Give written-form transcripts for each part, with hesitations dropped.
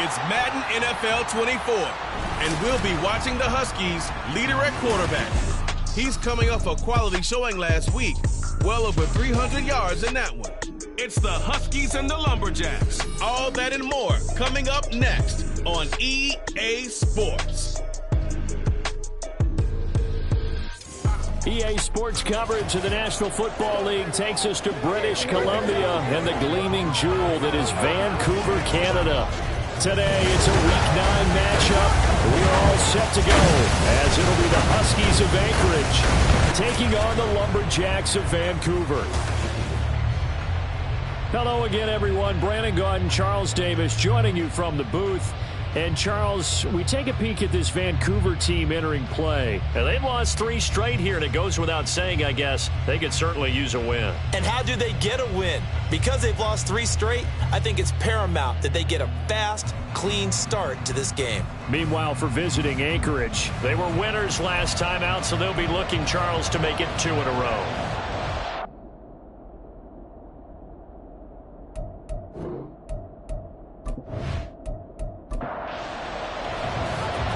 It's Madden NFL 24, and we'll be watching the Huskies leader at quarterback. He's coming off a quality showing last week, well over 300 yards in that one. It's the Huskies and the Lumberjacks. All that and more coming up next on EA Sports. EA Sports coverage of the National Football League takes us to British Columbia and the gleaming jewel that is Vancouver, Canada. Today, it's a Week 9 matchup. We are all set to go as it'll be the Huskies of Anchorage taking on the Lumberjacks of Vancouver. Hello again, everyone. Brandon Gaudin, Charles Davis joining you from the booth. And, Charles, we take a peek at this Vancouver team entering play. And they've lost 3 straight here, and it goes without saying, I guess, they could certainly use a win. And how do they get a win? Because they've lost 3 straight, I think it's paramount that they get a fast, clean start to this game. Meanwhile, for visiting Anchorage, they were winners last time out, so they'll be looking, Charles, to make it 2 in a row.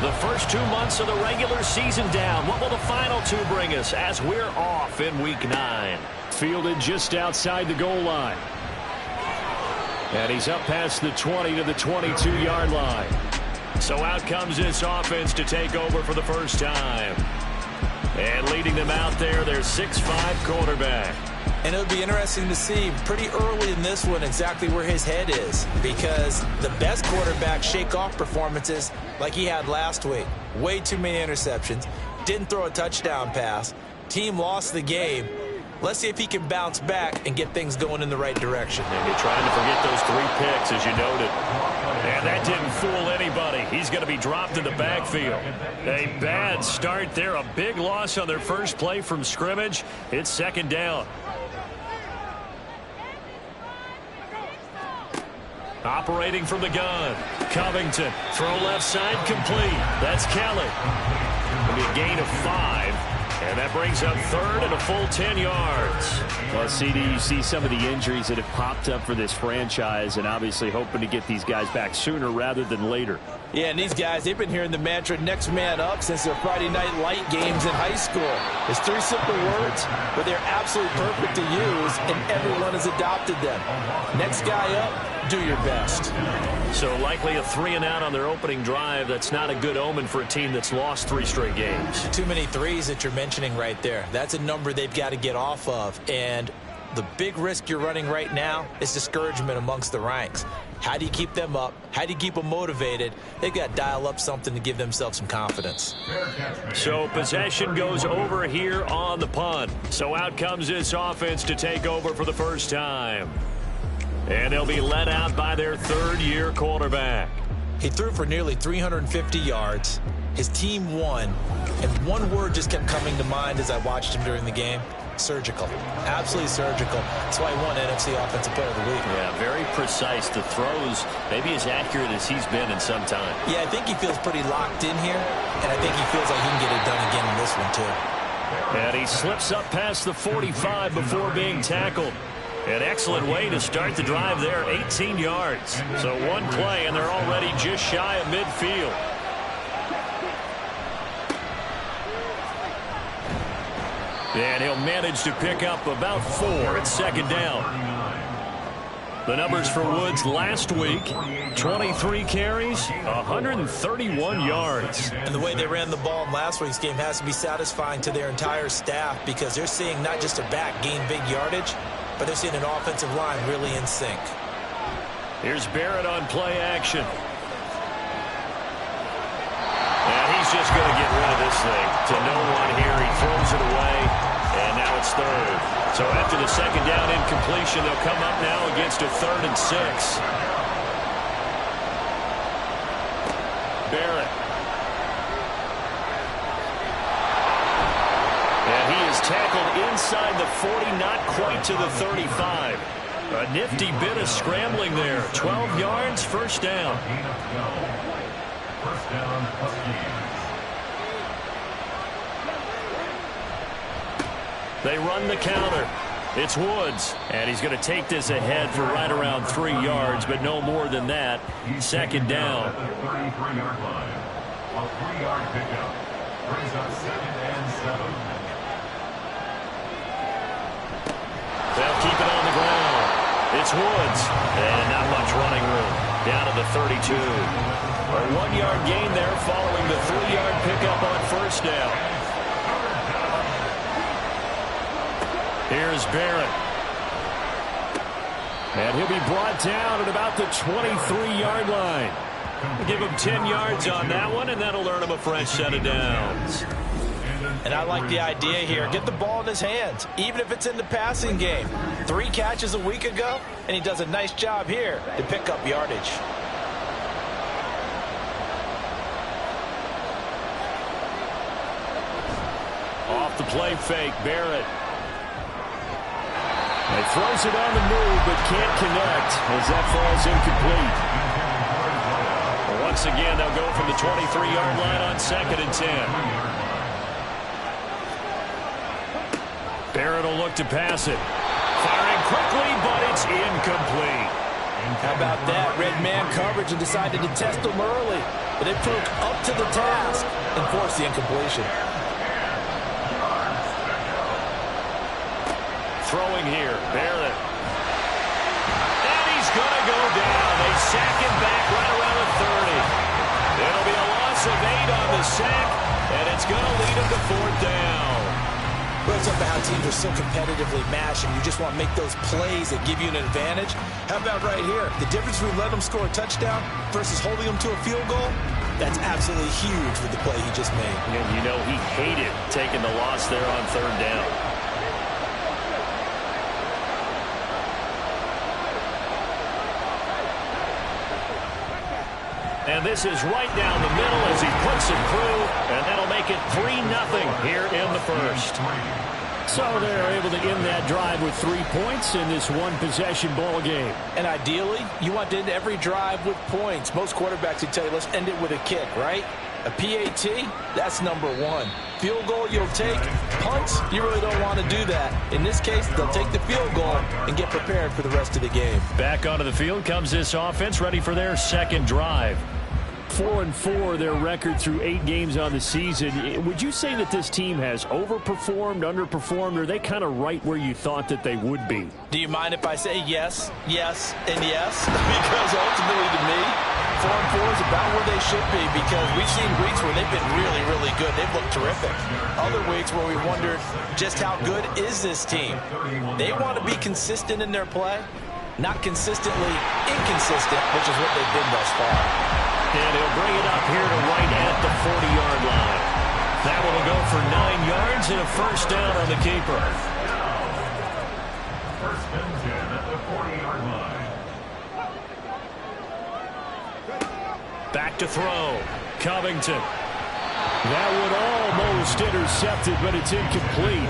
The first 2 months of the regular season down. What will the final 2 bring us as we're off in Week 9? Fielded just outside the goal line. And he's up past the 20 to the 22-yard line. So out comes this offense to take over for the first time. And leading them out there, their 6'5" quarterback. And it'll be interesting to see pretty early in this one exactly where his head is, because the best quarterbacks shake off performances like he had last week. Way too many interceptions. Didn't throw a touchdown pass. Team lost the game. Let's see if he can bounce back and get things going in the right direction. And you're trying to forget those 3 picks, as you noted. And that didn't fool anybody. He's going to be dropped in the backfield. A bad start there. A big loss on their first play from scrimmage. It's second down. Operating from the gun. Covington. Throw left side complete. That's Kelly. It'll be a gain of 5. And that brings up third and a full 10 yards. Well, CD, you see some of the injuries that have popped up for this franchise, and obviously hoping to get these guys back sooner rather than later. Yeah, and these guys, they've been hearing the mantra next man up since their Friday night light games in high school. It's 3 simple words, but they're absolutely perfect to use, and everyone has adopted them. Next guy up, do your best. So likely a 3 and out on their opening drive. That's not a good omen for a team that's lost 3 straight games. Too many threes that you're mentioning right there. That's a number they've got to get off of. And the big risk you're running right now is discouragement amongst the ranks. How do you keep them up? How do you keep them motivated? They've got to dial up something to give themselves some confidence. So possession goes over here on the punt. So out comes this offense to take over for the first time. And they'll be led out by their 3rd-year quarterback. He threw for nearly 350 yards. His team won. And one word just kept coming to mind as I watched him during the game. Surgical. Absolutely surgical. That's why he won NFC Offensive Player of the Week. Yeah, very precise. The throws maybe as accurate as he's been in some time. Yeah, I think he feels pretty locked in here. And I think he feels like he can get it done again in this one, too. And he slips up past the 45 before being tackled. An excellent way to start the drive there, 18 yards. So one play, and they're already just shy of midfield. And he'll manage to pick up about 4 at second down. The numbers for Woods last week, 23 carries, 131 yards. And the way they ran the ball in last week's game has to be satisfying to their entire staff, because they're seeing not just a back gain big yardage, but they're seeing an offensive line really in sync. Here's Barrett on play action. And he's just going to get rid of this thing to no one here. He throws it away, and now it's 3rd. So after the second down incompletion, they'll come up now against a 3rd and 6. Barrett. And he is tackled inside the 40, not quite to the 35. A nifty bit of scrambling there. 12 yards, first down. They run the counter. It's Woods, and he's going to take this ahead for right around 3 yards, but no more than that. Second down. A 3-yard pickup brings up 2nd and 7. They'll keep it on the ground. It's Woods, and not much running room. Down to the 32. A 1-yard gain there following the 3-yard pickup on first down. Here's Barrett. And he'll be brought down at about the 23-yard line. Give him 10 yards on that one, and that'll earn him a fresh set of downs. And I like the idea here. Get the ball in his hands, even if it's in the passing game. 3 catches a week ago, and he does a nice job here to pick up yardage. Off the play fake, Barrett. He throws it on the move, but can't connect as that falls incomplete. Once again, they'll go from the 23-yard line on 2nd and 10. Barrett will look to pass it. Firing quickly, but it's incomplete. How about that? Red man coverage and decided to test them early. But they proved up to the task and forced the incompletion. Throwing here, Barrett. And he's going to go down. They sack him back right around the 30. It'll be a loss of 8 on the sack, and it's going to lead him to 4th down. Well, it's about how teams are so competitively matched, and you just want to make those plays that give you an advantage. How about right here? The difference between letting them score a touchdown versus holding them to a field goal, that's absolutely huge with the play he just made. And you know he hated taking the loss there on 3rd down. And this is right down the middle as he puts it through, and that'll make it 3-0 here in the first. So they're able to end that drive with 3 points in this one-possession ball game. And ideally, you want to end every drive with points. Most quarterbacks would tell you, let's end it with a kick, right? A PAT, that's #1. Field goal you'll take. Punts, you really don't want to do that. In this case, they'll take the field goal and get prepared for the rest of the game. Back onto the field comes this offense, ready for their second drive. 4-4, their record through 8 games on the season. Would you say that this team has overperformed, underperformed, or are they kind of right where you thought that they would be? Do you mind if I say yes, yes, and yes? Because ultimately to me, 4-4 is about where they should be, because we've seen weeks where they've been really, really good. They've looked terrific. Other weeks where we wondered just how good is this team. They want to be consistent in their play, not consistently inconsistent, which is what they've been thus far. And he'll bring it up here to right at the 40-yard line. That one will go for 9 yards and a first down on the keeper. 1st and 10 at the 40-yard line. Back to throw. Covington. That one almost intercepted, but it's incomplete.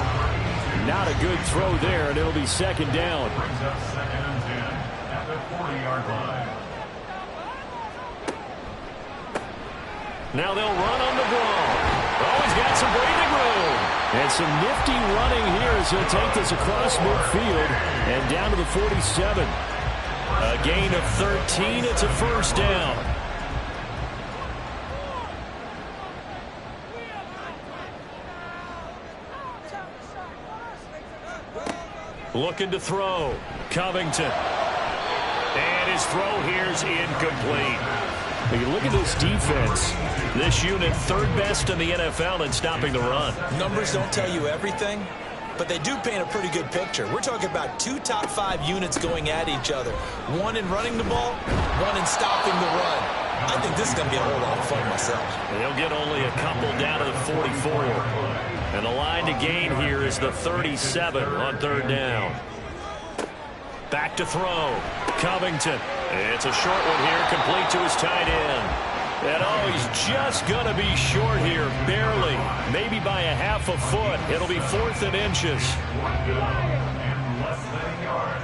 Not a good throw there, and it'll be 2nd down. Brings up 2nd and 10 at the 40-yard line. Now they'll run on the draw. Oh, he's got some breathing room. And some nifty running here as he'll take this across midfield and down to the 47. A gain of 13. It's a first down. Looking to throw. Covington. And his throw here's incomplete. You look at this defense. This unit 3rd best in the NFL in stopping the run. Numbers don't tell you everything, but they do paint a pretty good picture. We're talking about 2 top 5 units going at each other. 1 in running the ball, 1 in stopping the run. I think this is going to be a whole lot of fun myself. They'll get only a couple down to the 44. And the line to gain here is the 37 on 3rd down. Back to throw. Covington. It's a short one here, complete to his tight end. And oh, he's just going to be short here, barely. Maybe by a half a foot. It'll be 4th and inches. Less than a yard.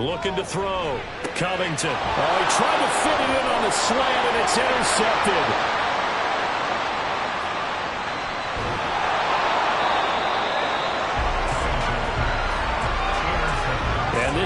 Looking to throw. Covington. Oh, he tried to fit it in on the slant, and it's intercepted.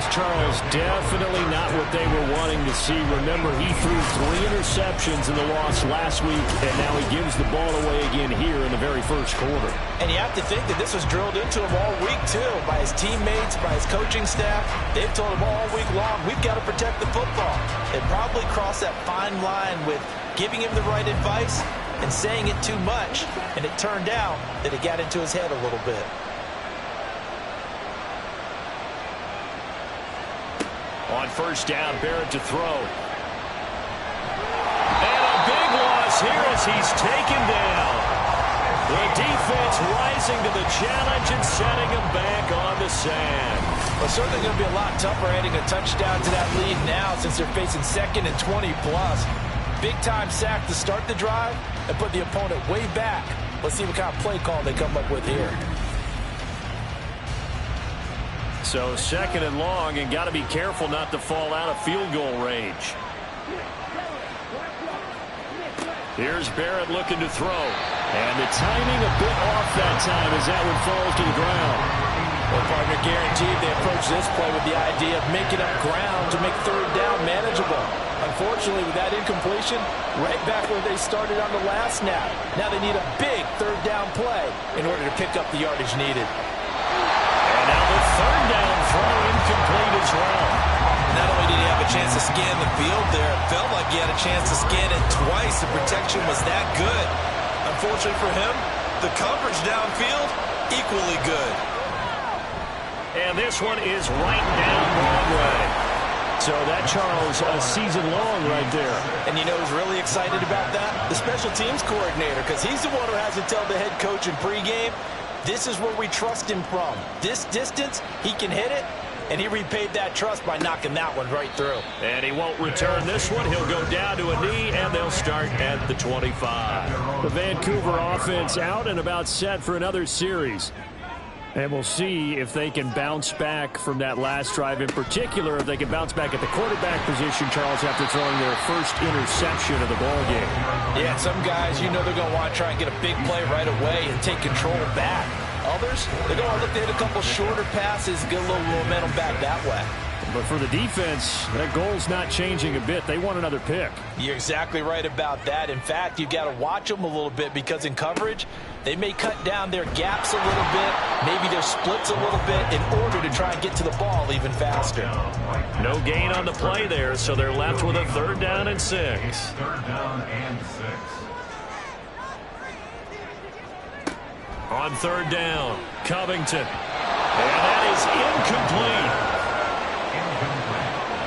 this, Charles, definitely not what they were wanting to see. Remember, he threw 3 interceptions in the loss last week, and now he gives the ball away again here in the very first quarter. And you have to think that this was drilled into him all week, too, by his teammates, by his coaching staff. They've told him all week long, we've got to protect the football. It probably crossed that fine line with giving him the right advice and saying it too much, and it turned out that it got into his head a little bit. On first down, Barrett to throw. And a big loss here as he's taken down. The defense rising to the challenge and setting him back on the sand. Well, certainly going to be a lot tougher adding a touchdown to that lead now since they're facing 2nd and 20+. Big-time sack to start the drive and put the opponent way back. Let's see what kind of play call they come up with here. So 2nd and long, and got to be careful not to fall out of field goal range. Here's Barrett looking to throw. And the timing a bit off that time as that one falls to the ground. Well, partner, guaranteed they approach this play with the idea of making up ground to make 3rd down manageable. Unfortunately, with that incompletion, right back where they started on the last snap. Now they need a big 3rd down play in order to pick up the yardage needed. And now the 3rd down throw incomplete as well. Not only did he have a chance to scan the field there, it felt like he had a chance to scan it twice. The protection was that good. Unfortunately for him, the coverage downfield, equally good. And this one is right down Broadway. So that, Charles, a season long right there. And you know who's really excited about that? The special teams coordinator, because he's the one who has to tell the head coach in pregame, this is where we trust him from. This distance, he can hit it, and he repaid that trust by knocking that one right through. And he won't return this one. He'll go down to a knee, and they'll start at the 25. The Vancouver offense out and about set for another series. And we'll see if they can bounce back from that last drive. In particular, if they can bounce back at the quarterback position, Charles, after throwing their first interception of the ballgame. Yeah, some guys, you know they're going to want to try and get a big play right away and take control back. Others, they're going to look to hit a couple shorter passes, get a little momentum back that way. But for the defense, that goal's not changing a bit. They want another pick. You're exactly right about that. In fact, you've got to watch them a little bit because in coverage, they may cut down their gaps a little bit, maybe their splits a little bit in order to try and get to the ball even faster. No gain on the play there, so they're left with a 3rd down and 6. 3rd down and 6. On 3rd down, Covington. And that is incomplete.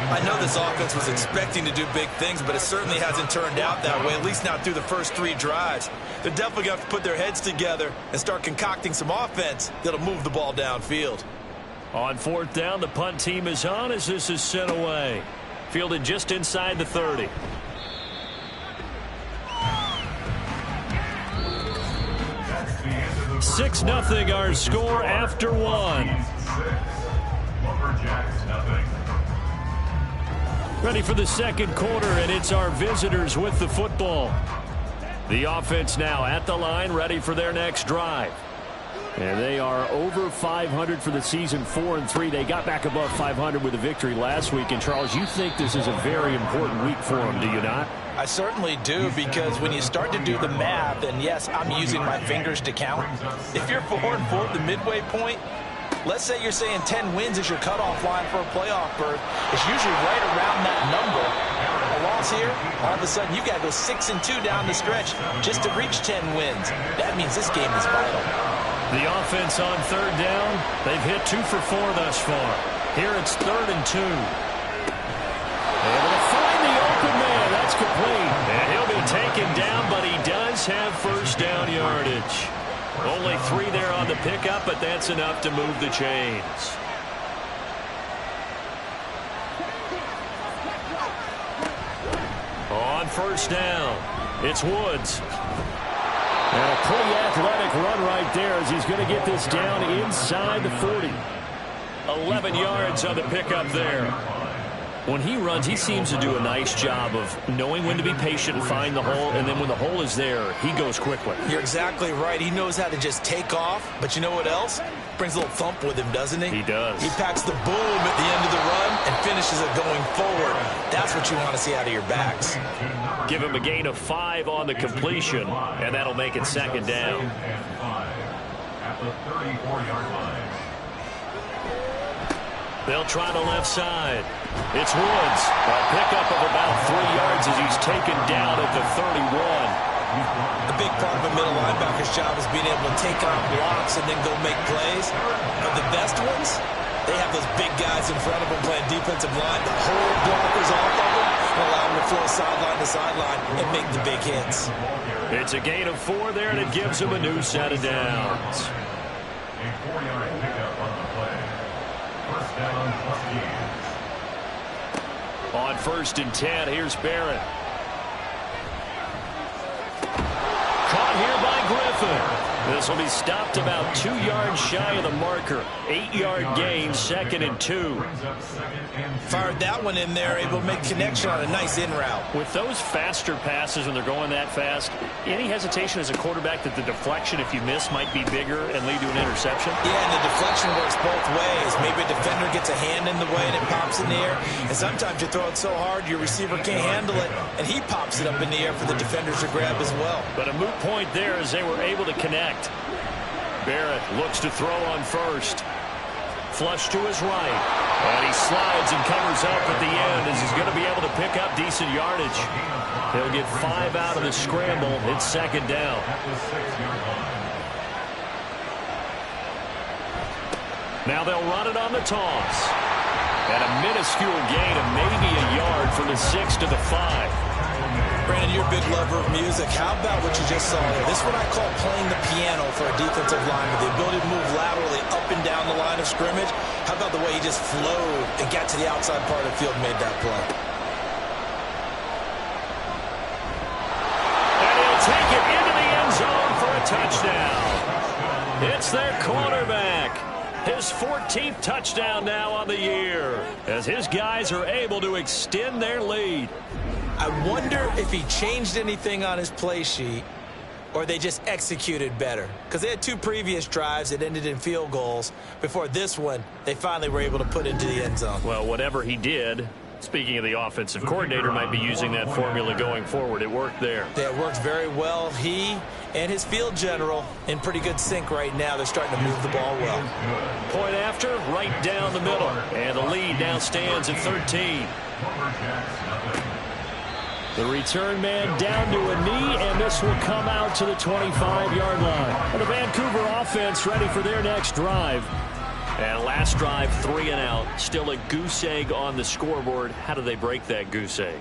I know this offense was expecting to do big things, but it certainly hasn't turned out that way, at least not through the first 3 drives. They're definitely going to have to put their heads together and start concocting some offense that'll move the ball downfield. On 4th down, the punt team is on as this is sent away. Fielded just inside the 30. That's the end of the 6-0 our score after 1. Lumberjacks nothing. Ready for the 2nd quarter, and it's our visitors with the football. The offense now at the line, ready for their next drive. And they are over 500 for the season, 4-3. They got back above 500 with a victory last week. And, Charles, you think this is a very important week for them, do you not? I certainly do, because when you start to do the math, and yes, I'm using my fingers to count. If you're 4-4 at the midway point, let's say you're saying 10 wins is your cutoff line for a playoff berth. It's usually right around that number. A loss here, all of a sudden you got to go 6-2 down the stretch just to reach 10 wins. That means this game is vital. The offense on 3rd down, they've hit 2 for 4 thus far. Here it's 3rd and 2. Able to find the open man. That's complete. And he'll be taken down, but he does have 1st down yardage. Only 3 there on the pickup, but that's enough to move the chains. On 1st down, it's Woods. And a pretty athletic run right there as he's going to get this down inside the 40. 11 yards on the pickup there. When he runs, he seems to do a nice job of knowing when to be patient and find the hole, and then when the hole is there, he goes quickly. You're exactly right. He knows how to just take off, but you know what else? Brings a little thump with him, doesn't he? He does. He packs the boom at the end of the run and finishes it going forward. That's what you want to see out of your backs. Give him a gain of 5 on the completion, and that'll make it second down. At the 34-yard line. They'll try the left side. It's Woods. A pickup of about 3 yards as he's taken down at the 31. A big part of a middle linebacker's job is being able to take on blocks and then go make plays. But the best ones, they have those big guys in front of them playing defensive line. The whole blockers off of them and allow them to flow sideline to sideline and make the big hits. It's a gain of 4 there, and it gives him a new set of downs. A 4-yard pickup on the play. First down, Huskies. On 1st and 10, here's Barrett. Caught here by Griffin. This will be stopped about 2 yards shy of the marker. 8-yard gain, 2nd and 2. Fired that one in there, able to make connection on a nice in route. With those faster passes when they're going that fast, any hesitation as a quarterback that the deflection, if you miss, might be bigger and lead to an interception? Yeah, and the deflection works both ways. Maybe a defender gets a hand in the way and it pops in the air. And sometimes you throw it so hard your receiver can't handle it, and he pops it up in the air for the defenders to grab as well. But a moot point there as they were able to connect. Barrett looks to throw on 1st. Flush to his right. And he slides and covers up at the end as he's going to be able to pick up decent yardage. He'll get 5 out of the scramble. It's 2nd down. Now they'll run it on the toss. And a minuscule gain of maybe a yard from the 6 to the 5. Brandon, you're a big lover of music. How about what you just saw here? This is what I call playing the piano for a defensive lineman. The ability to move laterally up and down the line of scrimmage. How about the way he just flowed and got to the outside part of the field and made that play? And he'll take it into the end zone for a touchdown. It's their quarterback. His 14th touchdown now on the year as his guys are able to extend their lead. I wonder if he changed anything on his play sheet or they just executed better. Because they had 2 previous drives that ended in field goals. Before this one, they finally were able to put into the end zone. Well, whatever he did, speaking of the offensive coordinator, might be using that formula going forward. It worked there. Yeah, it worked very well. He and his field general in pretty good sync right now. They're starting to move the ball well. Point after, right down the middle. And the lead now stands at 13. The return man down to a knee, and this will come out to the 25-yard line. And the Vancouver offense ready for their next drive. And last drive, 3 and out. Still a goose egg on the scoreboard. How do they break that goose egg?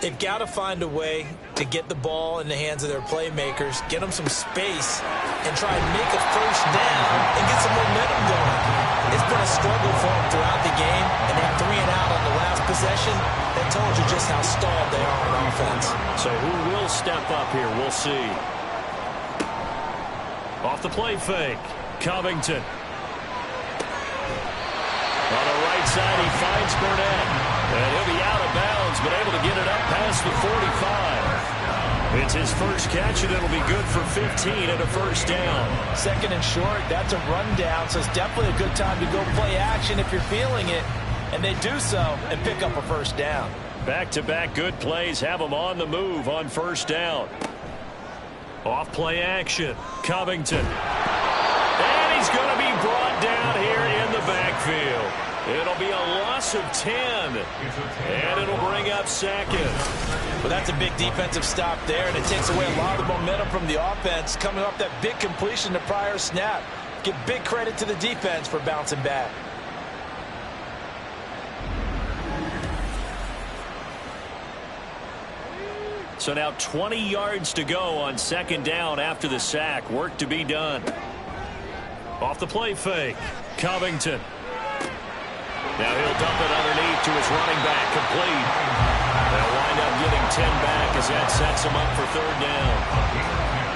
They've got to find a way to get the ball in the hands of their playmakers, get them some space, and try and make a first down and get some momentum going. It's been a struggle for them throughout the game, and that 3 and out on the last possession, that told you just how stalled they are on offense. So who will step up here? We'll see. Off the play fake, Covington. On the right side, he finds Burnett. And he'll be out of bounds, but able to get it up past the 45. It's his first catch, and it'll be good for 15 and a first down. 2nd and short, that's a rundown, so it's definitely a good time to go play action if you're feeling it. And they do so and pick up a first down. Back-to-back good plays have them on the move on first down. Off play action, Covington. And he's going to be brought down here in the backfield. It'll be a loss of 10, and it'll bring up 2nd. Well, that's a big defensive stop there, and it takes away a lot of the momentum from the offense coming off that big completion the prior snap. Give big credit to the defense for bouncing back. So now 20 yards to go on 2nd down after the sack. Work to be done. Off the play fake, Covington. Now he'll dump it underneath to his running back, complete. They'll wind up getting 10 back as that sets him up for 3rd down.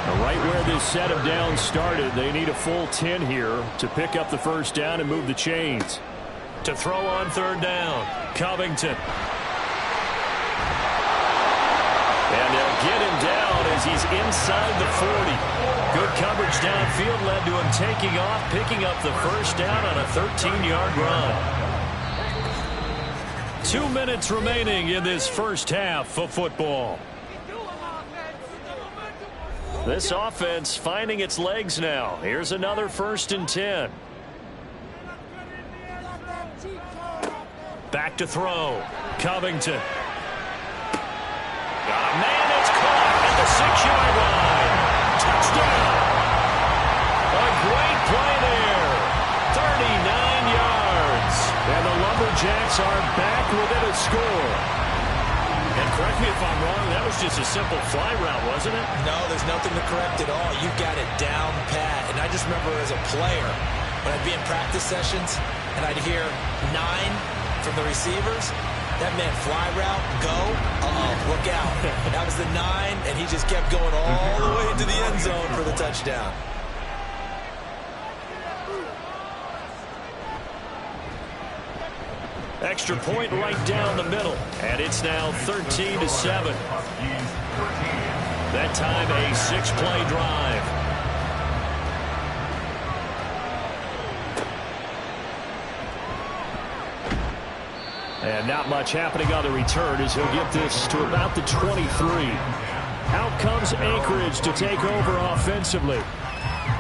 Now right where this set of downs started, they need a full 10 here to pick up the first down and move the chains. To throw on third down, Covington. And they'll get him down as he's inside the 40. Good coverage downfield led to him taking off, picking up the first down on a 13-yard run. 2 minutes remaining in this first half of football. This offense finding its legs now. Here's another 1st and 10. Back to throw. Covington. Got a man, it's caught at the 6-yard line. Touchdown. A great play there. 39 yards. And the Lumberjacks are back within a score. And correct me if I'm wrong, that was just a simple fly route, wasn't it? No, there's nothing to correct at all. You got it down pat. And I just remember as a player, when I'd be in practice sessions, and I'd hear 9 from the receivers, that meant fly route, go, look out. That was the 9, and he just kept going all the way to the end zone for the touchdown. Extra point right down the middle, and it's now 13-7. That time a 6-play drive. And not much happening on the return as he'll get this to about the 23. Out comes Anchorage to take over offensively.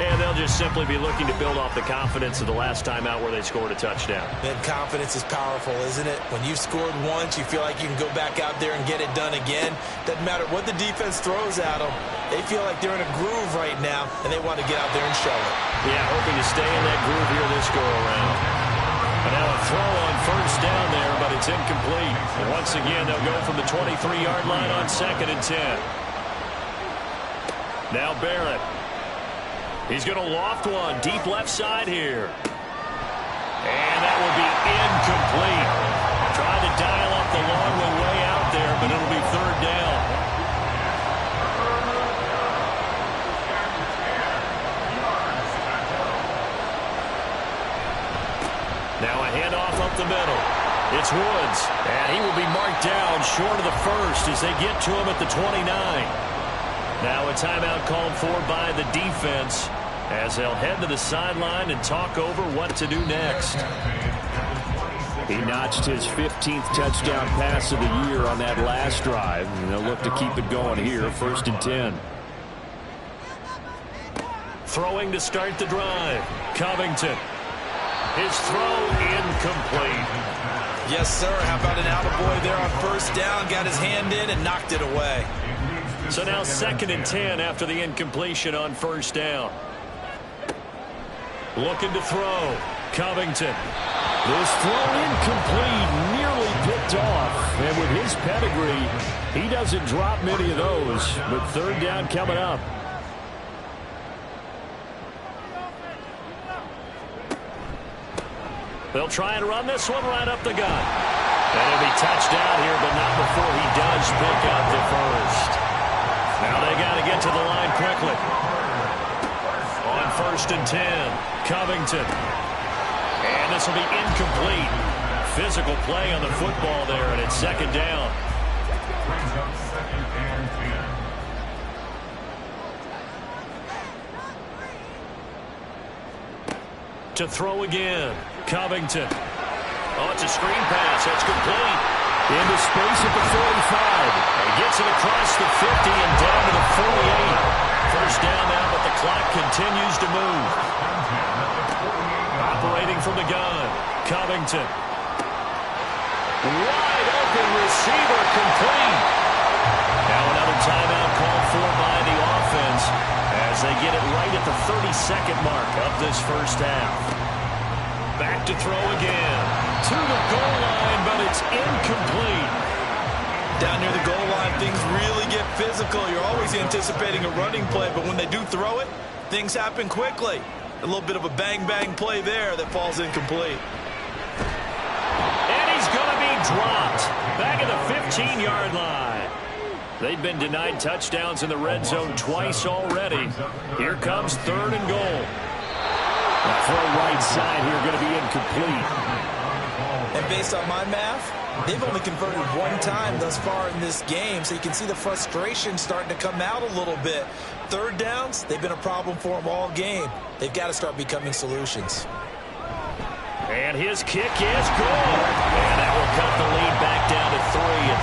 And they'll just simply be looking to build off the confidence of the last time out where they scored a touchdown. And confidence is powerful, isn't it? When you've scored once, you feel like you can go back out there and get it done again. Doesn't matter what the defense throws at them. They feel like they're in a groove right now, and they want to get out there and show it. Yeah, hoping to stay in that groove here this go-around. And now a throw on first down there, but it's incomplete. And once again, they'll go from the 23-yard line on 2nd and 10. Now Barrett. He's going to loft one deep left side here. And that will be incomplete. Tried to dial up the long one way out there, but it'll be 3rd down. Now a handoff up the middle. It's Woods, and he will be marked down short of the 1st as they get to him at the 29. Now a timeout called for by the defense as they'll head to the sideline and talk over what to do next. He notched his 15th touchdown pass of the year on that last drive, and they'll look to keep it going here, 1st and 10. Throwing to start the drive. Covington. His throw incomplete. Yes, sir. How about an attaboy there on 1st down? Got his hand in and knocked it away. So now 2nd and 10 after the incompletion on 1st down. Looking to throw. Covington. This throw incomplete, nearly picked off. And with his pedigree, he doesn't drop many of those. But 3rd down coming up. They'll try and run this one right up the gut. And he'll be touched down here, but not before he does pick up the 1st. Now they got to get to the line quickly. On 1st and 10, Covington. And this will be incomplete. Physical play on the football there, and it's 2nd down. Brings up 2nd and 10. To throw again. Covington. Oh, it's a screen pass. That's complete. Into space at the 45. He gets it across the 50 and down to the 48. 1st down now, but the clock continues to move. Operating from the gun. Covington. Wide open receiver, complete. Now another timeout called for by the offense as they get it right at the 32nd mark of this 1st half. Back to throw again. To the goal line, but it's incomplete. Down near the goal line, things really get physical. You're always anticipating a running play, but when they do throw it, things happen quickly. A little bit of a bang-bang play there that falls incomplete. And he's going to be dropped. Back at the 15-yard line. They've been denied touchdowns in the red zone twice already. Here comes 3rd and goal. Throw right side here, going to be incomplete. And based on my math, they've only converted one time thus far in this game, so you can see the frustration starting to come out a little bit. Third downs, they've been a problem for them all game. They've got to start becoming solutions. And his kick is good. And that will cut the lead back down to 3 at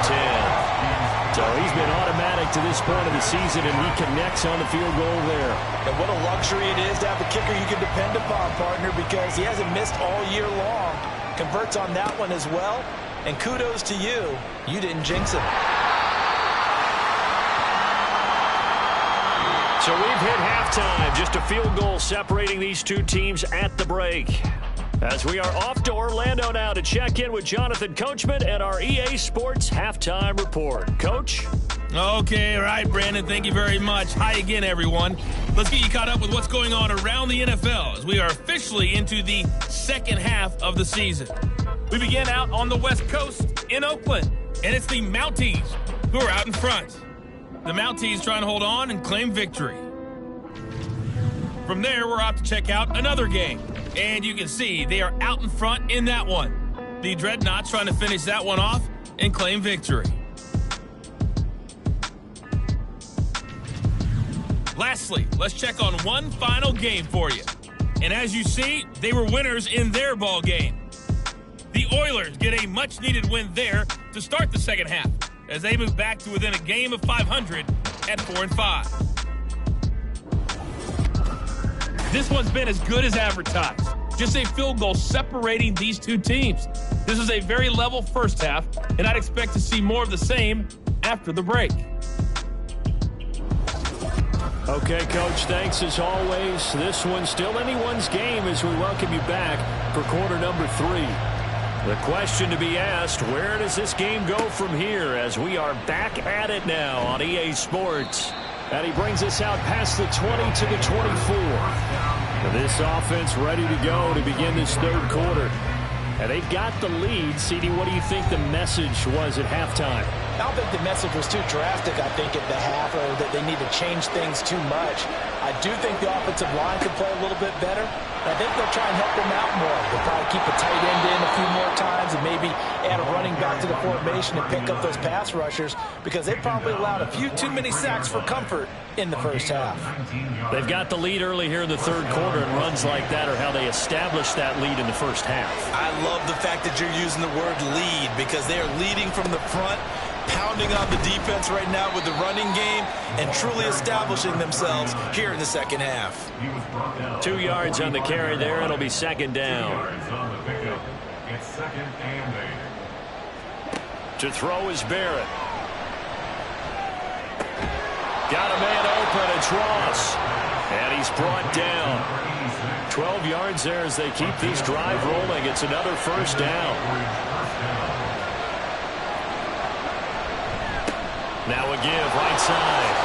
13-10. So he's been automatic to this point of the season, and he connects on the field goal there. And what a luxury it is to have a kicker you can depend upon, partner, because he hasn't missed all year long. Converts on that one as well. And kudos to you. You didn't jinx him. So we've hit halftime. Just a field goal separating these two teams at the break. As we are off to Orlando now to check in with Jonathan Coachman and our EA Sports Halftime Report. Coach? Okay, all right, Brandon, thank you very much. Hi again, everyone. Let's get you caught up with what's going on around the NFL as we are officially into the second half of the season. We begin out on the West Coast in Oakland, and it's the Mounties who are out in front. The Mounties trying to hold on and claim victory. From there, we're off to check out another game. And you can see they are out in front in that one. The Dreadnoughts trying to finish that one off and claim victory. Lastly, let's check on one final game for you. And as you see, they were winners in their ball game. The Oilers get a much-needed win there to start the second half as they move back to within a game of 500 at 4-5. This one's been as good as advertised. Just a field goal separating these two teams. This is a very level first half, and I'd expect to see more of the same after the break. Okay, Coach, thanks as always. This one's still anyone's game as we welcome you back for quarter number 3. The question to be asked, where does this game go from here as we are back at it now on EA Sports? And he brings us out past the 20 to the 24. This offense ready to go to begin this third quarter. And they've got the lead. CD, what do you think the message was at halftime? I don't think the message was too drastic, I think, at the half, or that they need to change things too much. I do think the offensive line could play a little bit better. I think they'll try and help them out more. They'll probably keep a tight end in a few more times and maybe add a running back to the formation and pick up those pass rushers because they probably allowed a few too many sacks for comfort in the first half. They've got the lead early here in the third quarter, and runs like that are how they establish that lead in the first half. I love the fact that you're using the word lead because they are leading from the front, pounding on the defense right now with the running game and truly establishing themselves here in the second half. 2 yards on the carry there. It'll be second down. It's second and 8. To throw is Barrett. Got a man open. It's Ross. And he's brought down. 12 yards there as they keep this drive rolling. It's another first down. Now a give right side.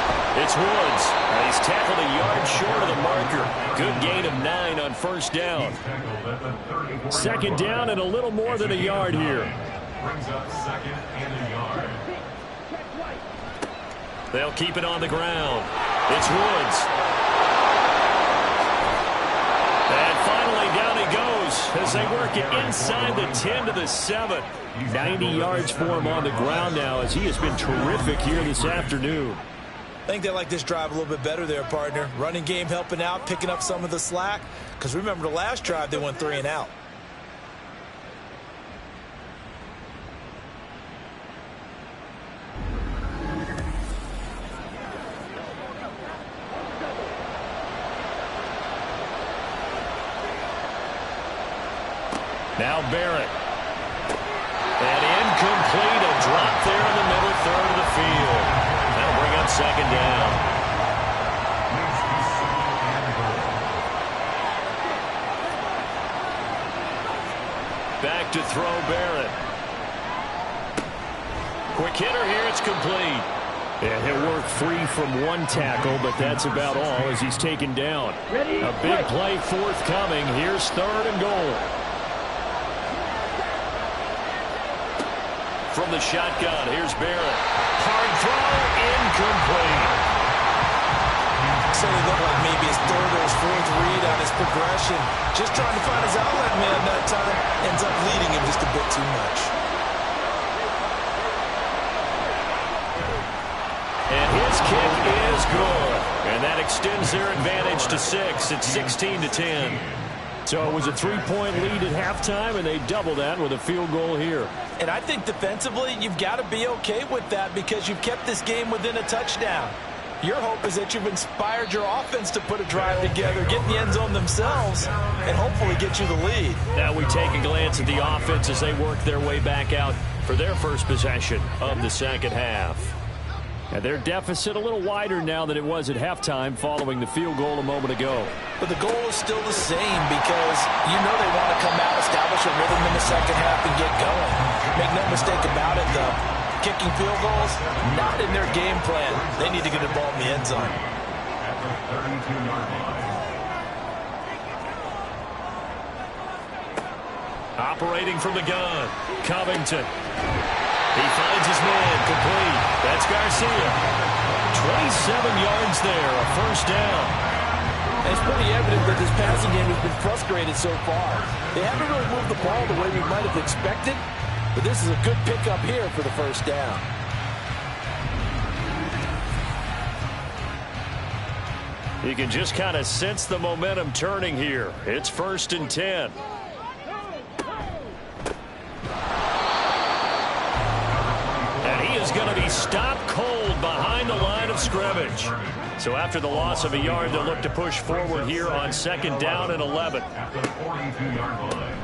It's Woods. And he's tackled a yard short of the marker. Good gain of 9 on first down. Second down and a little more than a yard here. Brings up second and a yard. They'll keep it on the ground. It's Woods. And finally down he goes as they work it inside the 10 to the 7. 90 yards for him on the ground now as he has been terrific here this afternoon. I think they like this drive a little bit better there, partner. Running game helping out, picking up some of the slack. Because remember the last drive, they went 3 and out. Now Barrett. And incomplete. A drop there in the middle third of the field. That'll bring up second down. Back to throw Barrett. Quick hitter here. It's complete. And he'll work free from one tackle, but that's about all as he's taken down. A big play forthcoming. Here's third and goal. From the shotgun, here's Barrett. Hard throw, incomplete. So it looked like maybe his third or his fourth read on his progression. Just trying to find his outlet man that time. Ends up leading him just a bit too much. And his kick is good. And that extends their advantage to 6. It's 16-10. So it was a 3-point lead at halftime, and they double that with a field goal here. And I think defensively, you've got to be okay with that because you've kept this game within a touchdown. Your hope is that you've inspired your offense to put a drive together, get in the end zone themselves, and hopefully get you the lead. Now we take a glance at the offense as they work their way back out for their first possession of the second half. And their deficit a little wider now than it was at halftime following the field goal a moment ago. But the goal is still the same because you know they want to come out, establish a rhythm in the second half, and get going. Make no mistake about it, though. Kicking field goals, not in their game plan. They need to get the ball in the end zone. At the 32-yard line. Operating from the gun, Covington. He finds his man, complete. That's Garcia. 27 yards there, a first down. And it's pretty evident that this passing game has been frustrated so far. They haven't really moved the ball the way we might have expected, but this is a good pickup here for the first down. You can just kind of sense the momentum turning here. It's 1st and 10. Is going to be stopped cold behind the line of scrimmage. So after the loss of a yard, they'll look to push forward here on 2nd down and 11. At the 42-yard line.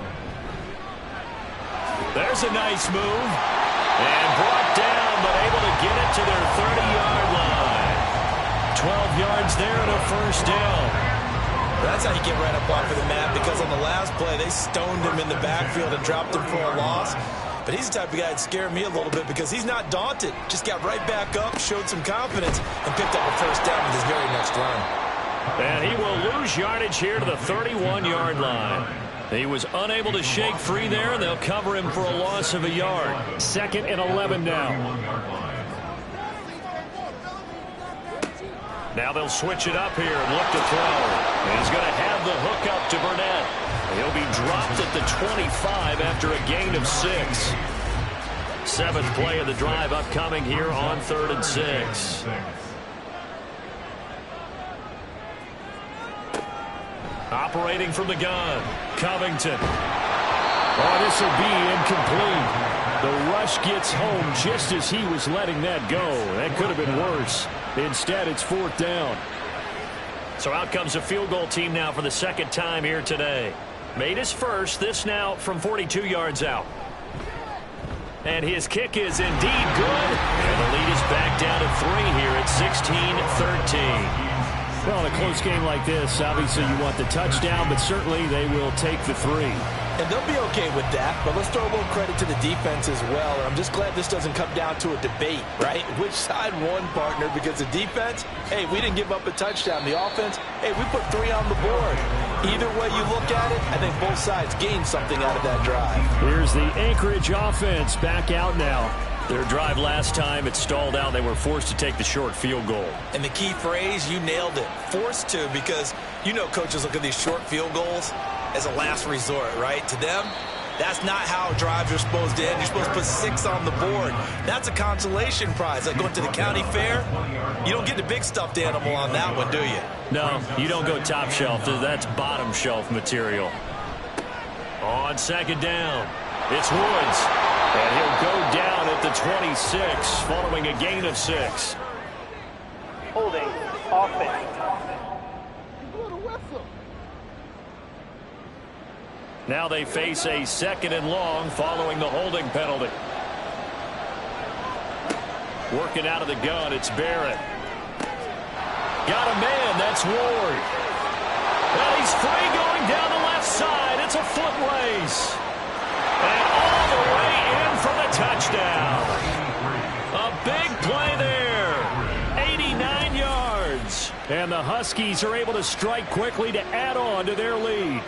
There's a nice move. And brought down, but able to get it to their 30-yard line. 12 yards there and a first down. That's how you get right up off of the mat, because on the last play, they stoned him in the backfield and dropped him for a loss. But he's the type of guy that scared me a little bit because he's not daunted. Just got right back up, showed some confidence, and picked up a first down with his very next run. And he will lose yardage here to the 31-yard line. He was unable to shake free there, and they'll cover him for a loss of a yard. 2nd and 11 now. Now they'll switch it up here and look to throw. And he's going to have the hook up to Burnett. He'll be dropped at the 25 after a gain of 6. 7th play of the drive upcoming here on 3rd and 6. Operating from the gun, Covington. Oh, this will be incomplete. The rush gets home just as he was letting that go. That could have been worse. Instead, it's 4th down. So out comes a field goal team now for the 2nd time here today. Made his first, this now from 42 yards out. And his kick is indeed good. And the lead is back down to 3 here at 16-13. Well, in a close game like this, obviously you want the touchdown, but certainly they will take the 3. And they'll be okay with that, but let's throw a little credit to the defense as well. And I'm just glad this doesn't come down to a debate, right? Which side won, partner? Because the defense, hey, we didn't give up a touchdown. The offense, hey, we put 3 on the board. Either way you look at it, I think both sides gained something out of that drive. Here's the Anchorage offense back out now. Their drive last time, it stalled out. They were forced to take the short field goal. And the key phrase, you nailed it. Forced to, because you know coaches look at these short field goals as a last resort, right? To them, that's not how drives are supposed to end. You're supposed to put 6 on the board. That's a consolation prize. Like going to the county fair, you don't get the big stuffed animal on that one, do you? No, you don't go top shelf. That's bottom shelf material. On 2nd down, it's Woods. And he'll go down at the 26 following a gain of 6. Holding offense. Now they face a 2nd and long following the holding penalty. Working out of the gun, it's Barrett. Got a man, that's Ward. Well, he's free going down the left side. It's a foot race. And all the way in for the touchdown. A big play there. 89 yards. And the Huskies are able to strike quickly to add on to their lead.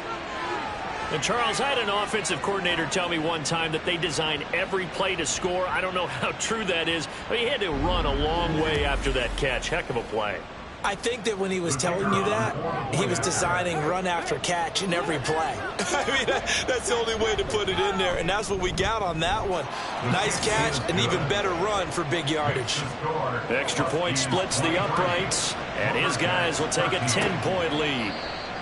And Charles, I had an offensive coordinator tell me one time that they design every play to score. I don't know how true that is, but he had to run a long way after that catch. Heck of a play. I think that when he was telling you that, he was designing run after catch in every play. I mean, that's the only way to put it in there, and that's what we got on that one. Nice catch, an even better run for big yardage. Extra point splits the uprights, and his guys will take a 10-point lead.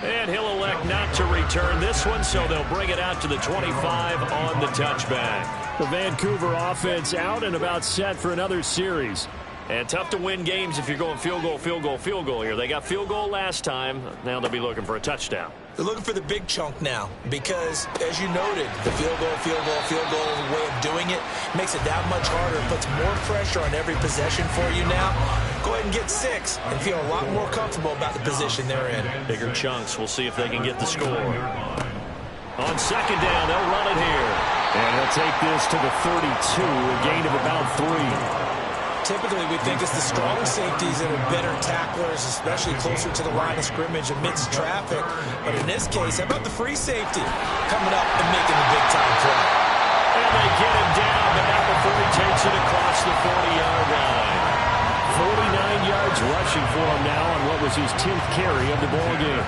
And he'll elect not to return this one, so they'll bring it out to the 25 on the touchback. The Vancouver offense out and about set for another series. And tough to win games if you're going field goal, field goal, field goal here. They got field goal last time. Now they'll be looking for a touchdown. They're looking for the big chunk now because, as you noted, the field goal way of doing it makes it that much harder. It puts more pressure on every possession for you now. Go ahead and get 6 and feel a lot more comfortable about the position they're in. Bigger chunks. We'll see if they can get the score. On second down, they'll run it here. And he'll take this to the 32, a gain of about 3. Typically, we think it's the strong safeties that are better tacklers, especially closer to the line of scrimmage amidst traffic. But in this case, how about the free safety coming up and making the big-time play? And they get him down, but not before he takes it across the 40-yard line. 49 yards rushing for him now on what was his 10th carry of the ball game.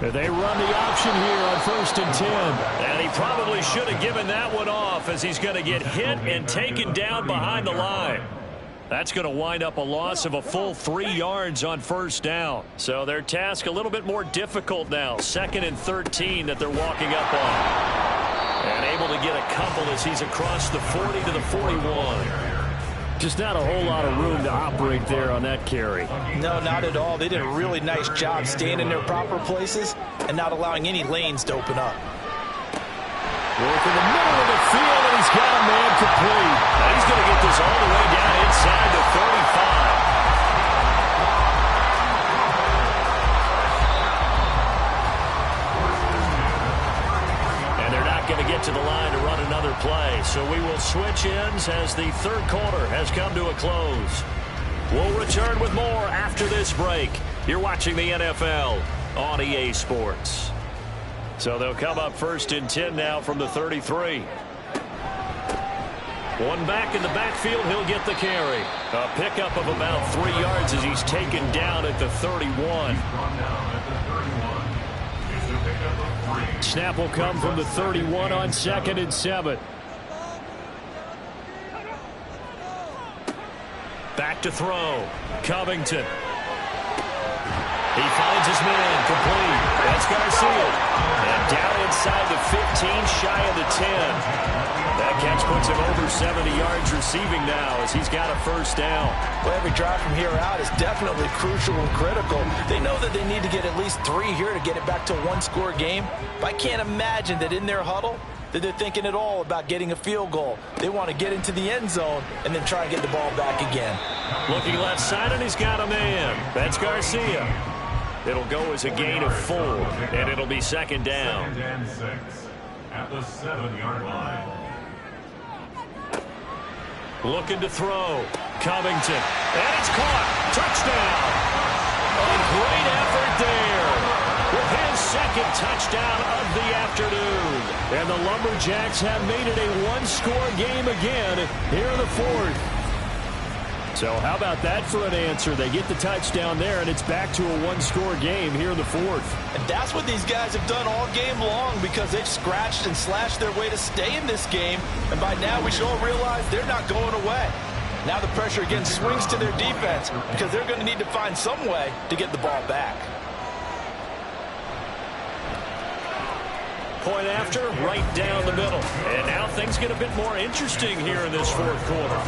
They run the option here on 1st and 10. And he probably should have given that one off as he's going to get hit and taken down behind the line. That's going to wind up a loss of a full 3 yards on 1st down. So their task a little bit more difficult now. 2nd and 13 that they're walking up on. And able to get a couple as he's across the 40 to the 41. Just not a whole lot of room to operate there on that carry. No, not at all. They did a really nice job staying in their proper places and not allowing any lanes to open up. Work in the middle of the field, and he's got a man complete. Now he's going to get this all the way down inside the 35. Going to get to the line to run another play. So we will switch ends as the 3rd quarter has come to a close. We'll return with more after this break. You're watching the NFL on EA Sports. So they'll come up 1st and 10 now from the 33. One back in the backfield, he'll get the carry. A pickup of about 3 yards as he's taken down at the 31. Snap will come from the 31 on 2nd and 7. Back to throw. Covington. He finds his man complete. That's Garcia. And down inside the 15, shy of the 10. That catch puts him over 70 yards receiving now as he's got a 1st down. Well, every drive from here out is definitely crucial and critical. They know that they need to get at least 3 here to get it back to a 1-score game. But I can't imagine that in their huddle that they're thinking at all about getting a field goal. They want to get into the end zone and then try and get the ball back again. Looking left side, and he's got a man. That's Garcia. It'll go as a gain of 4, and it'll be 2nd down. 2nd and 6 at the 7-yard line. Looking to throw. Covington. And it's caught. Touchdown. A great effort there. With his 2nd touchdown of the afternoon. And the Lumberjacks have made it a 1-score game again here in the 4th. So how about that for an answer? They get the touchdown there, and it's back to a 1-score game here in the 4th. And that's what these guys have done all game long because they've scratched and slashed their way to stay in this game. And by now we should all realize they're not going away. Now the pressure again swings to their defense because they're going to need to find some way to get the ball back. Point after, right down the middle. And now things get a bit more interesting here in this 4th quarter.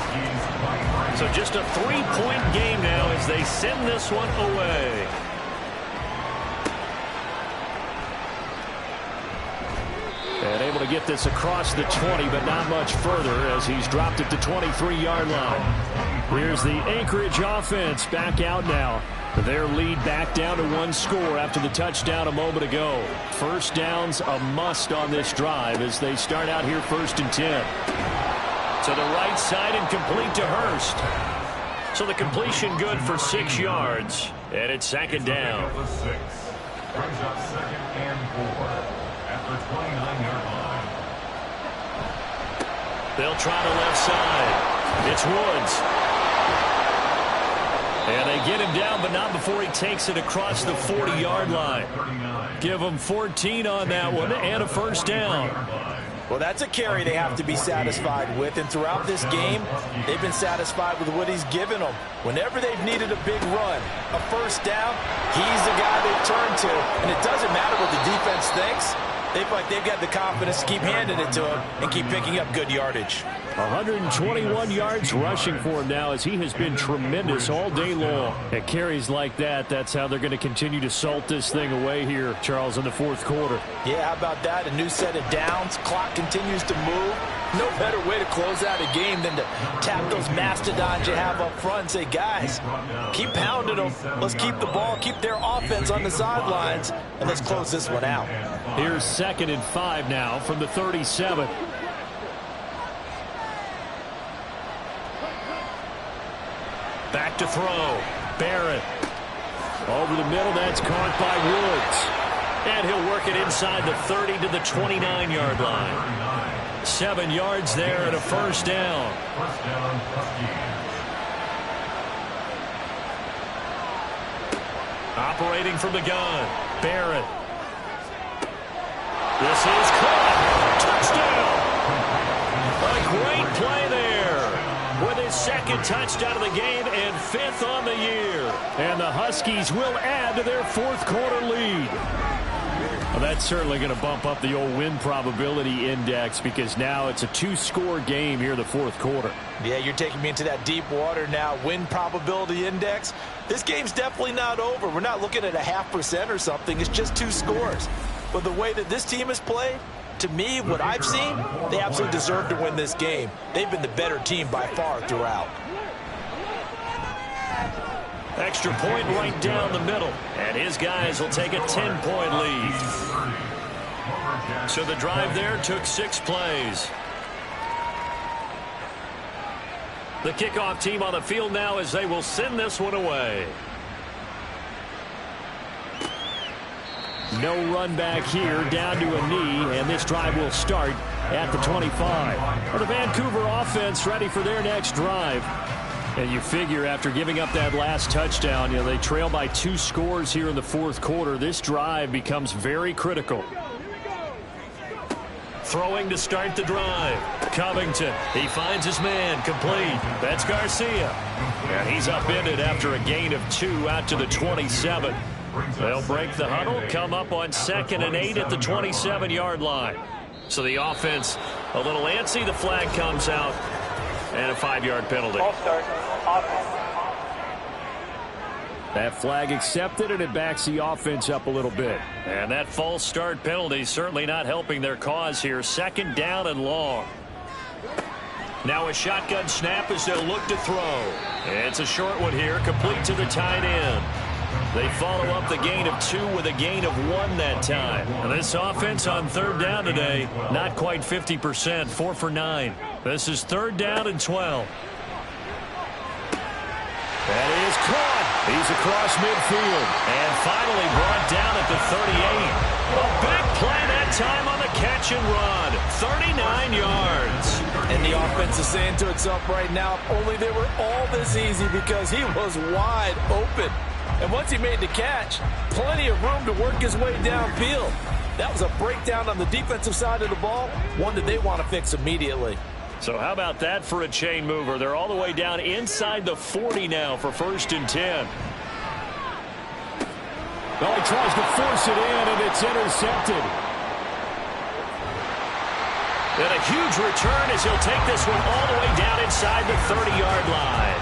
So just a 3-point game now as they send this one away. And able to get this across the 20, but not much further as he's dropped it to 23-yard line. Here's the Anchorage offense back out now. Their lead back down to 1 score after the touchdown a moment ago. 1st downs a must on this drive as they start out here 1st and 10. To the right side and complete to Hurst. So the completion good for 6 yards. And it's 2nd down. Brings up 2nd and 4 at the 29-yard line. They'll try the left side. It's Woods. And they get him down, but not before he takes it across the 40-yard line. Give him 14 on that one and a first down. Well, that's a carry they have to be satisfied with, and throughout this game, they've been satisfied with what he's given them. Whenever they've needed a big run, a first down, he's the guy they turn to. And it doesn't matter what the defense thinks. They feel like they've got the confidence to keep handing it to him and keep picking up good yardage. 121 yards rushing for him now as he has been tremendous all day long. At carries like that, that's how they're going to continue to salt this thing away here, Charles, in the fourth quarter. Yeah, how about that? A new set of downs. Clock continues to move. No better way to close out a game than to tap those mastodons you have up front and say, guys, keep pounding them. Let's keep the ball, keep their offense on the sidelines, and let's close this one out. Here's 2nd and 5 now from the 37. Back to throw. Barrett. Over the middle, that's caught by Woods. And he'll work it inside the 30 to the 29-yard line. 7 yards there and a first down. First down, Huskies. Operating from the gun. Barrett. This is caught. Touchdown. A great play there. With his 2nd touchdown of the game and 5th on the year. And the Huskies will add to their fourth quarter lead. Well, that's certainly going to bump up the old win probability index because now it's a 2-score game here in the fourth quarter. Yeah, you're taking me into that deep water now. Win probability index. This game's definitely not over. We're not looking at a 0.5% or something. It's just 2 scores. But the way that this team has played, to me, what I've seen, they absolutely deserve to win this game. They've been the better team by far throughout. Extra point right down the middle. And his guys will take a 10-point lead. So the drive there took 6 plays. The kickoff team on the field now as they will send this one away. No run back here, down to a knee, and this drive will start at the 25. Well, the Vancouver offense ready for their next drive. And you figure after giving up that last touchdown, they trail by 2 scores here in the fourth quarter. This drive becomes very critical. Throwing to start the drive. Covington, he finds his man, complete. That's Garcia. And he's upended after a gain of 2 out to the 27. They'll break the huddle, come up on 2nd and 8 at the 27-yard line. So the offense a little antsy. The flag comes out. And a 5-yard penalty. Ball start. Offense. That flag accepted, and it backs the offense up a little bit. And that false start penalty certainly not helping their cause here. 2nd down and long. Now a shotgun snap as they'll look to throw. It's a short one here, complete to the tight end. They follow up the gain of 2 with a gain of 1 that time. And this offense on 3rd down today, not quite 50%, 4 for 9. This is 3rd down and 12. That is caught. He's across midfield. And finally brought down at the 38. A big play that time on the catch and run. 39 yards. And the offense is saying to itself right now, if only they were all this easy because he was wide open. And once he made the catch, plenty of room to work his way downfield. That was a breakdown on the defensive side of the ball, one that they want to fix immediately. So how about that for a chain mover? They're all the way down inside the 40 now for 1st and 10. Well, he tries to force it in, and it's intercepted. And a huge return as he'll take this one all the way down inside the 30-yard line.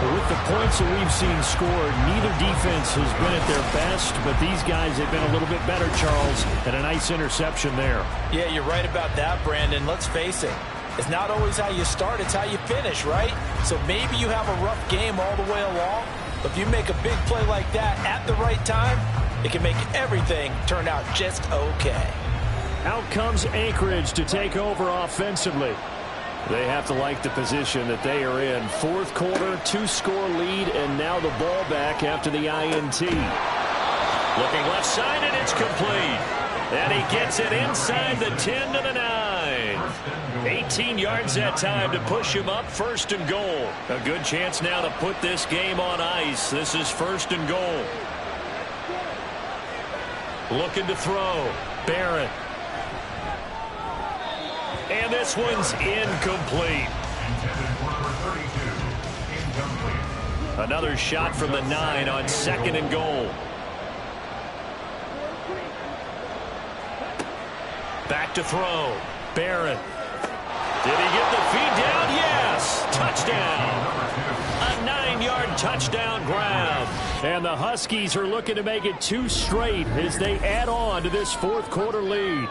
With the points that we've seen scored, neither defense has been at their best, but these guys have been a little bit better, Charles, and a nice interception there. Yeah, you're right about that, Brandon. Let's face it. It's not always how you start, it's how you finish, right? So maybe you have a rough game all the way along, but if you make a big play like that at the right time, it can make everything turn out just okay. Out comes Anchorage to take over offensively. They have to like the position that they are in. Fourth quarter, 2-score lead, and now the ball back after the INT. Looking left side, and it's complete. And he gets it inside the 10 to the 9. 18 yards that time to push him up, 1st and goal. A good chance now to put this game on ice. This is 1st and goal. Looking to throw. Barrett. And this one's incomplete. Another shot from the 9 on 2nd and goal. Back to throw. Barrett. Did he get the feed down? Yes! Touchdown! A 9-yard touchdown grab. And the Huskies are looking to make it 2 straight as they add on to this 4th quarter lead.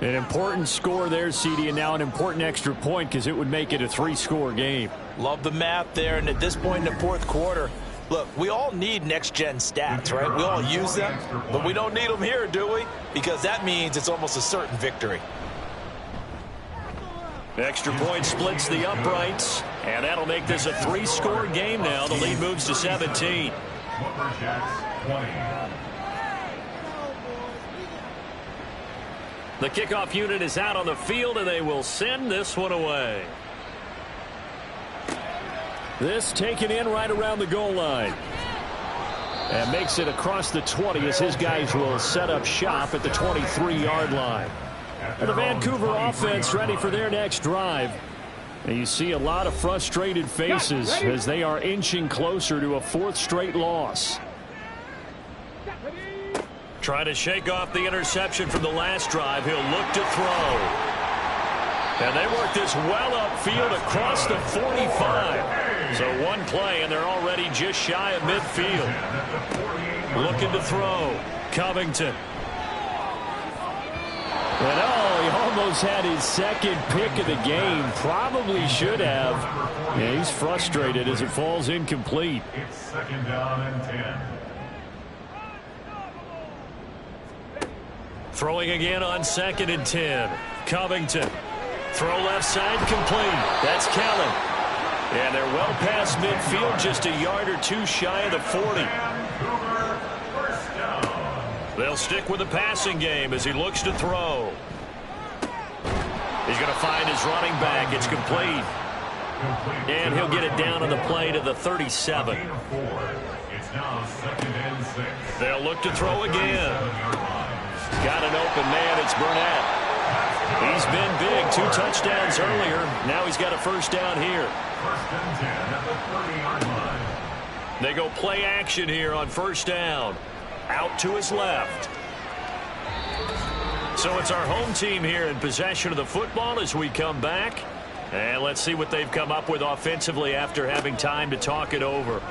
An important score there, CD, and now an important extra point because it would make it a 3-score game. Love the math there, and at this point in the 4th quarter, look, we all need next-gen stats, right? We all use them, but we don't need them here, do we? Because that means it's almost a certain victory. Extra point splits the uprights, and that'll make this a 3-score game now. The lead moves to 17. Lumberjacks 20. The kickoff unit is out on the field, and they will send this one away. This taken in right around the goal line. And makes it across the 20 as his guys will set up shop at the 23-yard line. And the Vancouver offense ready for their next drive. And you see a lot of frustrated faces as they are inching closer to a 4th straight loss. Trying to shake off the interception from the last drive. He'll look to throw. And they work this well upfield across the 45. So one play, and they're already just shy of midfield. Looking to throw. Covington. And oh, he almost had his 2nd pick of the game. Probably should have. Yeah, he's frustrated as it falls incomplete. It's 2nd down and 10. Throwing again on 2nd and 10. Covington. Throw left side complete. That's Kellen. And they're well past midfield, just a yard or 2 shy of the 40. They'll stick with the passing game as he looks to throw. He's going to find his running back. It's complete. And he'll get it down on the play to the 37. It's now 2nd and 6. They'll look to throw again. Got an open man. It's Burnett. He's been big. 2 touchdowns earlier. Now he's got a 1st down here. 1st and 10 at the 30-yard line. They go play action here on 1st down. Out to his left. So it's our home team here in possession of the football as we come back. And let's see what they've come up with offensively after having time to talk it over.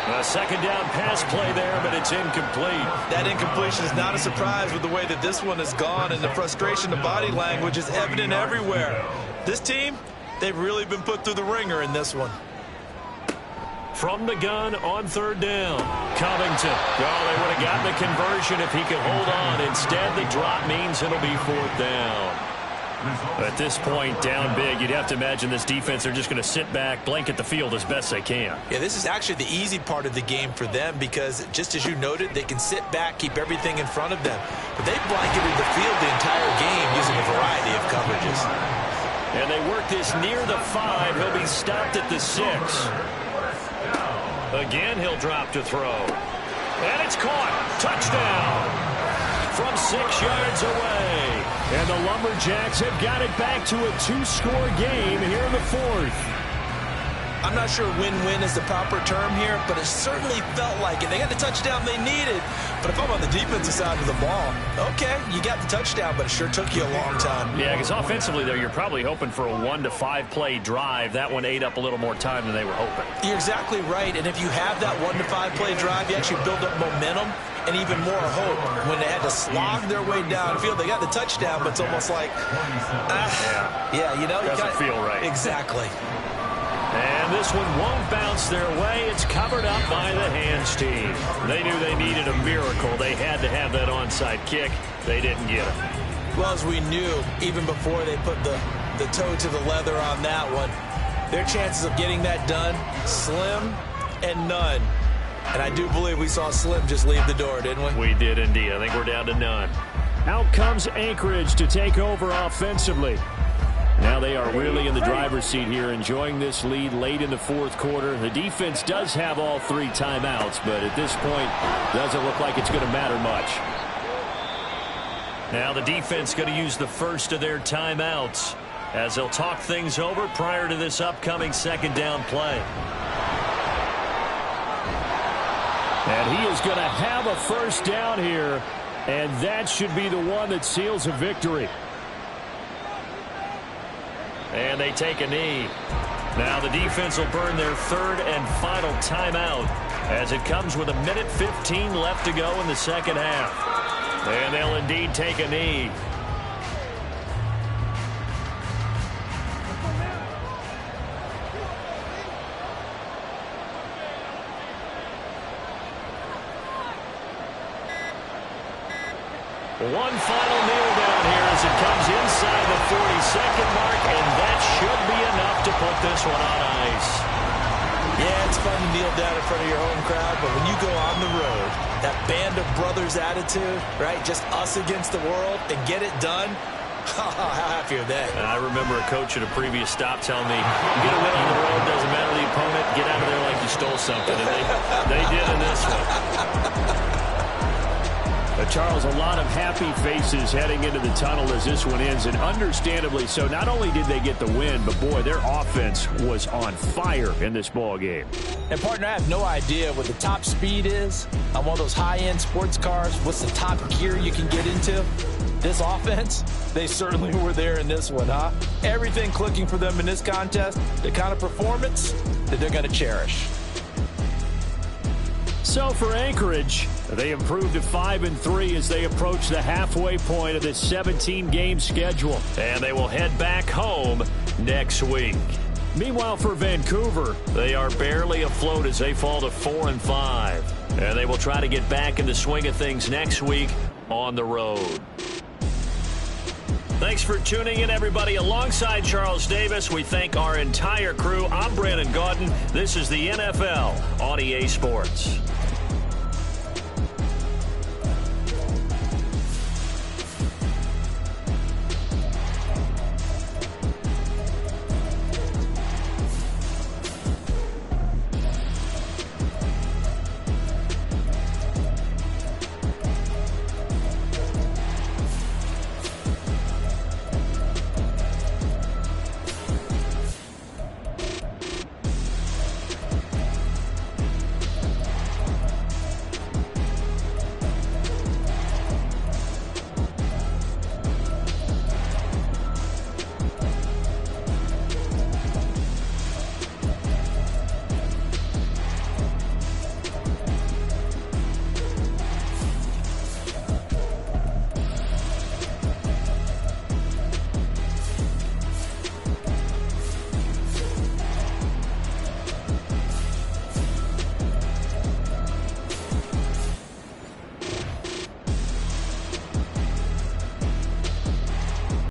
A 2nd down pass play there, but it's incomplete. That incompletion is not a surprise with the way that this one has gone, and the frustration, the body language is evident everywhere. This team, they've really been put through the ringer in this one. From the gun on 3rd down. Covington. Oh, they would have gotten the conversion if he could hold on. Instead, the drop means it'll be 4th down. At this point, down big, you'd have to imagine this defense, they're just going to sit back, blanket the field as best they can. Yeah, this is actually the easy part of the game for them because, just as you noted, they can sit back, keep everything in front of them. But they've blanketed the field the entire game using a variety of coverages. And they work this near the 5. He'll be stopped at the 6. Again, he'll drop to throw. And it's caught. Touchdown. From 6 yards away. And the Lumberjacks have got it back to a 2-score game here in the 4th. I'm not sure win-win is the proper term here, but it certainly felt like it. They got the touchdown they needed. But if I'm on the defensive side of the ball, okay, you got the touchdown, but it sure took you a long time. Yeah, because offensively, though, you're probably hoping for a 1 to 5 play drive. That one ate up a little more time than they were hoping. You're exactly right. And if you have that 1 to 5 play drive, you actually build up momentum and even more hope. When they had to slog their way downfield, they got the touchdown, but it's almost like, yeah, you know, doesn't feel right. Exactly. And this one won't bounce their way. It's covered up by the hands team. They knew they needed a miracle. They had to have that onside kick. They didn't get it. Well, as we knew, even before they put the toe to the leather on that one, their chances of getting that done, slim and none. And I do believe we saw Slim just leave the door, didn't we? We did indeed. I think we're down to none. Out comes Anchorage to take over offensively. Now they are really in the driver's seat here, enjoying this lead late in the fourth quarter. The defense does have all 3 timeouts, but at this point, doesn't look like it's going to matter much. Now the defense going to use the first of their timeouts as they'll talk things over prior to this upcoming second down play. And he is going to have a first down here, and that should be the one that seals a victory. And they take a knee. Now the defense will burn their third and final timeout as it comes with 1:15 left to go in the second half. And they'll indeed take a knee. One final kneel down here as it comes inside the 40-second mark, and that should be enough to put this one on ice. Yeah, it's fun to kneel down in front of your home crowd, but when you go on the road, that band of brothers attitude, right, just us against the world, and get it done, how happy are they? I remember a coach at a previous stop telling me, you get a win on the road, doesn't matter the opponent, get out of there like you stole something, and they did in this one. Charles, a lot of happy faces heading into the tunnel as this one ends, and understandably so. Not only did they get the win, but boy, their offense was on fire in this ball game. And partner, I have no idea what the top speed is on one of those high-end sports cars. What's the top gear you can get into? This offense, they certainly were there in this one, huh? Everything clicking for them in this contest, the kind of performance that they're going to cherish. So for Anchorage, they improved to 5-3 as they approach the halfway point of this 17-game schedule. And they will head back home next week. Meanwhile, for Vancouver, they are barely afloat as they fall to 4-5. And they will try to get back in the swing of things next week on the road. Thanks for tuning in, everybody. Alongside Charles Davis, we thank our entire crew. I'm Brandon Gaudin. This is the NFL on EA Sports.